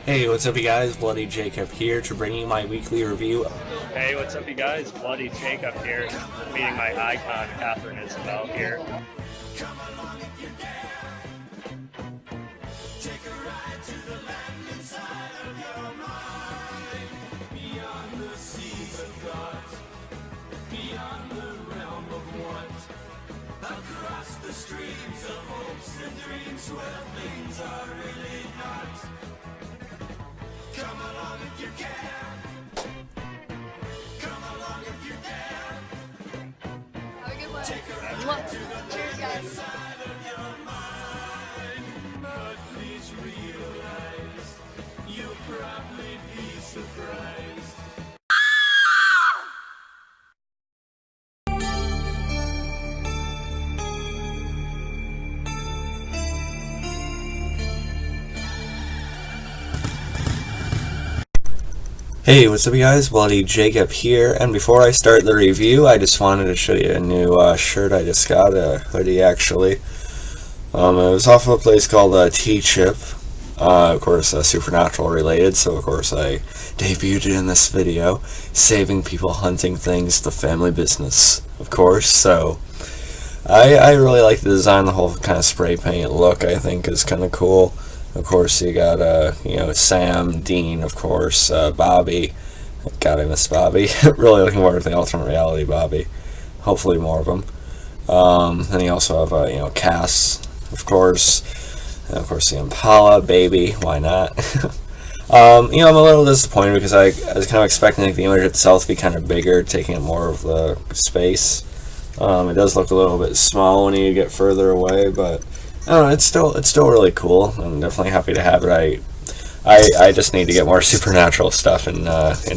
Hey, what's up you guys? Bloody Jacob here to bring you my weekly review. Hey, what's up you guys? Bloody Jacob here, meeting my icon, Catherine Isabel here. Across the streams of hopes and dreams where things are really not. Come along if you can. Come along if you dare. Have a good one. Cheers, guys. Side of your mind, but please realize you'll probably be surprised. Hey, what's up you guys? Bloody Jacob here, and before I start the review, I just wanted to show you a new shirt I just got, a hoodie actually. It was off of a place called T-Chip, of course Supernatural related, so of course I debuted it in this video, saving people hunting things, the family business, of course. So I really like the design, the whole kind of spray paint look I think is kind of cool. Of course, you got, Sam, Dean, of course, Bobby. God, I miss Bobby. Really looking forward to the alternate reality Bobby. Hopefully more of them. Then you also have, Cass, of course. And of course, the Impala, baby. Why not? I'm a little disappointed because I was kind of expecting the image itself to be kind of bigger, taking up more of the space. It does look a little bit small when you get further away, but I don't know, it's still really cool. I'm definitely happy to have it. I just need to get more supernatural stuff in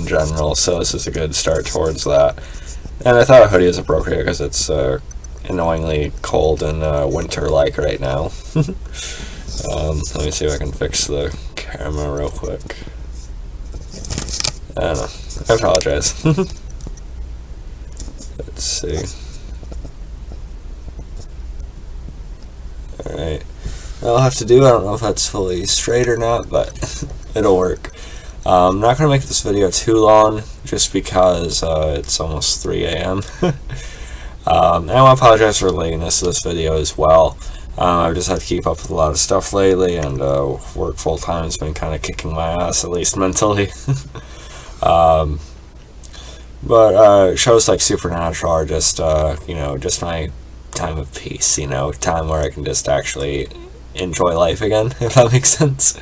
general, so this is a good start towards that. And I thought a hoodie is appropriate because it's annoyingly cold and winter-like right now. Let me see if I can fix the camera real quick. I don't know. I apologize. Let's see. Alright, I'll have to do, I don't know if that's fully straight or not, but it'll work. I'm not going to make this video too long, just because it's almost 3 a.m. And I want to apologize for the lateness of this video as well. I've just had to keep up with a lot of stuff lately, and work full-time has been kind of kicking my ass, at least mentally. But shows like Supernatural are just, just my time of peace, time where I can just actually enjoy life again, if that makes sense.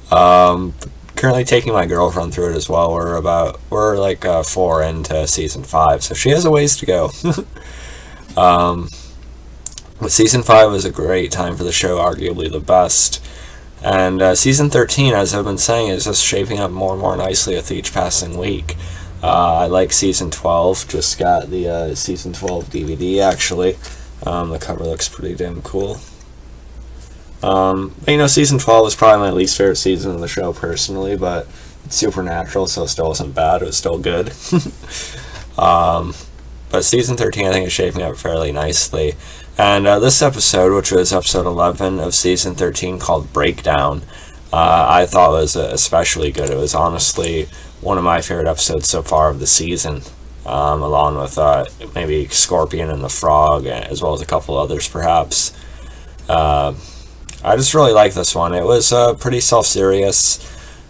Currently taking my girlfriend through it as well. We're like 4 into season 5, so she has a ways to go. But season 5 was a great time for the show, arguably the best. And season 13, as I've been saying, is just shaping up more and more nicely with each passing week. I like season 12, just got the season 12 DVD actually. The cover looks pretty damn cool. Season 12 was probably my least favorite season of the show personally, but it's Supernatural, so it still wasn't bad, it was still good. But season 13 I think is shaping up fairly nicely. And this episode, which was episode 11 of season 13 called Breakdown, I thought was especially good. It was honestly one of my favorite episodes so far of the season, along with maybe Scorpion and the Frog, as well as a couple others perhaps. I just really like this one. It was pretty self-serious,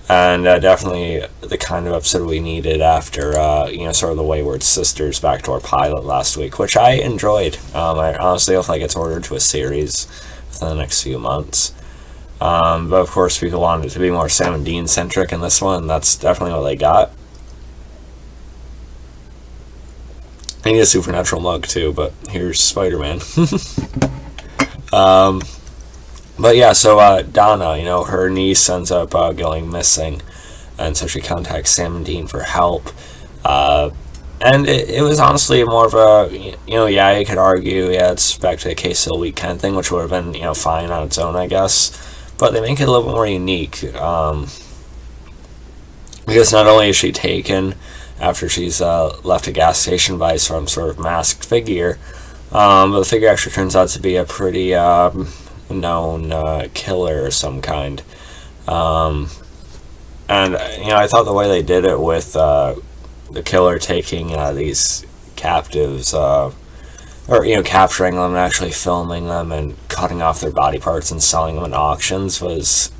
and definitely the kind of episode we needed after sort of the Wayward Sisters backdoor pilot last week, which I enjoyed. I honestly hope that gets ordered to a series within the next few months. But of course people wanted it to be more Sam and Dean centric in this one, and that's definitely what they got. I need a Supernatural mug too, but here's Spider-Man. But yeah, so Donna, her niece ends up going missing, and so she contacts Sam and Dean for help. And it was honestly more of a, you could argue, it's back to the case of the week kind of thing, which would have been, fine on its own, I guess. But they make it a little bit more unique, because not only is she taken after she's left a gas station by some sort of masked figure, but the figure actually turns out to be a pretty known killer of some kind. And I thought the way they did it with the killer taking these captives, or capturing them and actually filming them and cutting off their body parts and selling them in auctions was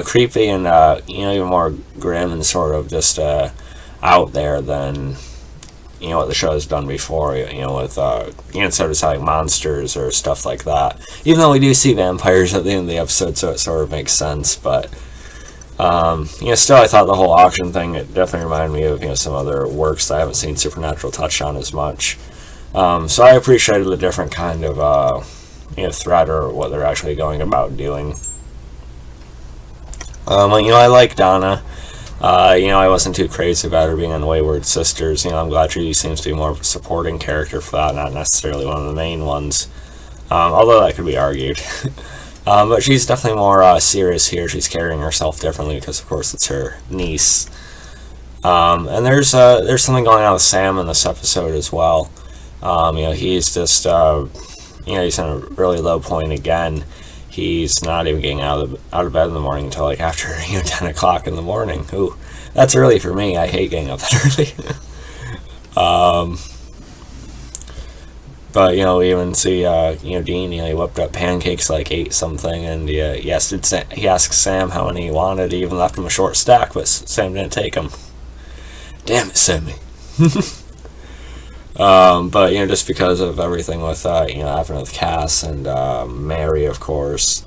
creepy and even more grim and sort of just out there than what the show has done before, with instead of selling monsters or stuff like that. Even though we do see vampires at the end of the episode, so it sort of makes sense. But still, I thought the whole auction thing, it definitely reminded me of some other works that I haven't seen Supernatural touch on as much. So I appreciated the different kind of threat or what they're actually going about doing. I like Donna. I wasn't too crazy about her being on Wayward Sisters. I'm glad she seems to be more of a supporting character for that, not necessarily one of the main ones. Although that could be argued. But she's definitely more serious here. She's carrying herself differently because, of course, it's her niece. And there's something going on with Sam in this episode as well. He's just, he's on a really low point again. He's not even getting out of bed in the morning until like after 10 o'clock in the morning. Ooh, that's early for me. I hate getting up that early. But we even see Dean. He whipped up pancakes like 8 something, and he asked Sam how many he wanted. He even left him a short stack, but Sam didn't take them. Damn it, Sammy. But just because of everything with happening with Cass and Mary, of course,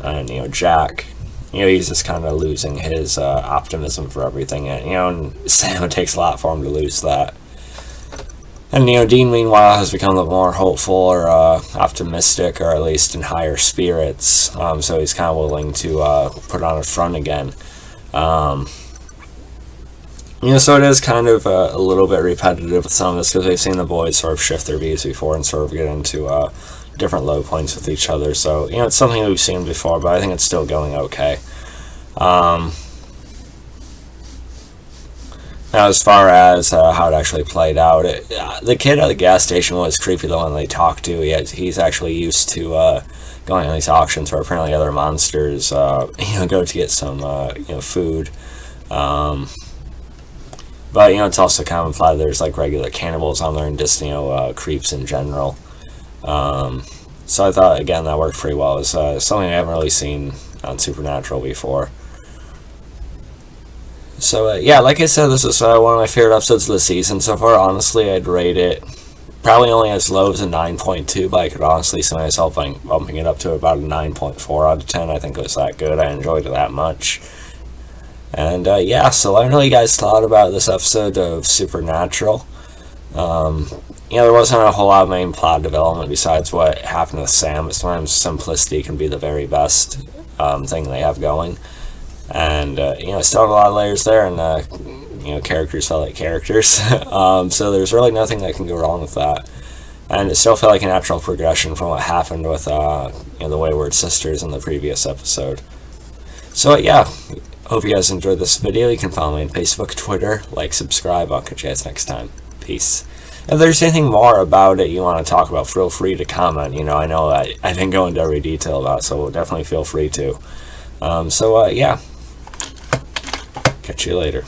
and Jack, he's just kind of losing his optimism for everything, and Sam, it takes a lot for him to lose that. And Dean, meanwhile, has become a more hopeful or optimistic, or at least in higher spirits. So he's kind of willing to put on a front again. So it is kind of a little bit repetitive with some of this because we've seen the boys sort of shift their views before and sort of get into different low points with each other. So, it's something we've seen before, but I think it's still going okay. Now, as far as how it actually played out, the kid at the gas station was creepy, the one they talked to. He's actually used to going on these auctions where apparently other monsters, go to get some, food. But, it's also kind of implied there's, like, regular cannibals on there and just, creeps in general. So I thought, again, that worked pretty well. It's something I haven't really seen on Supernatural before. So, like I said, this is one of my favorite episodes of the season so far. Honestly, I'd rate it probably only as low as a 9.2, but I could honestly see myself bumping it up to about a 9.4 out of 10. I think it was that good. I enjoyed it that much. And, so let me know what you guys thought about this episode of Supernatural. There wasn't a whole lot of main plot development besides what happened with Sam, but sometimes simplicity can be the very best thing they have going. And, still had a lot of layers there, and, characters felt like characters. So there's really nothing that can go wrong with that. And it still felt like a natural progression from what happened with, the Wayward Sisters in the previous episode. So, hope you guys enjoyed this video. You can follow me on Facebook, Twitter, subscribe. I'll catch you guys next time. Peace. If there's anything more about it you want to talk about, feel free to comment. I know I didn't go into every detail about it, so definitely feel free to. Catch you later.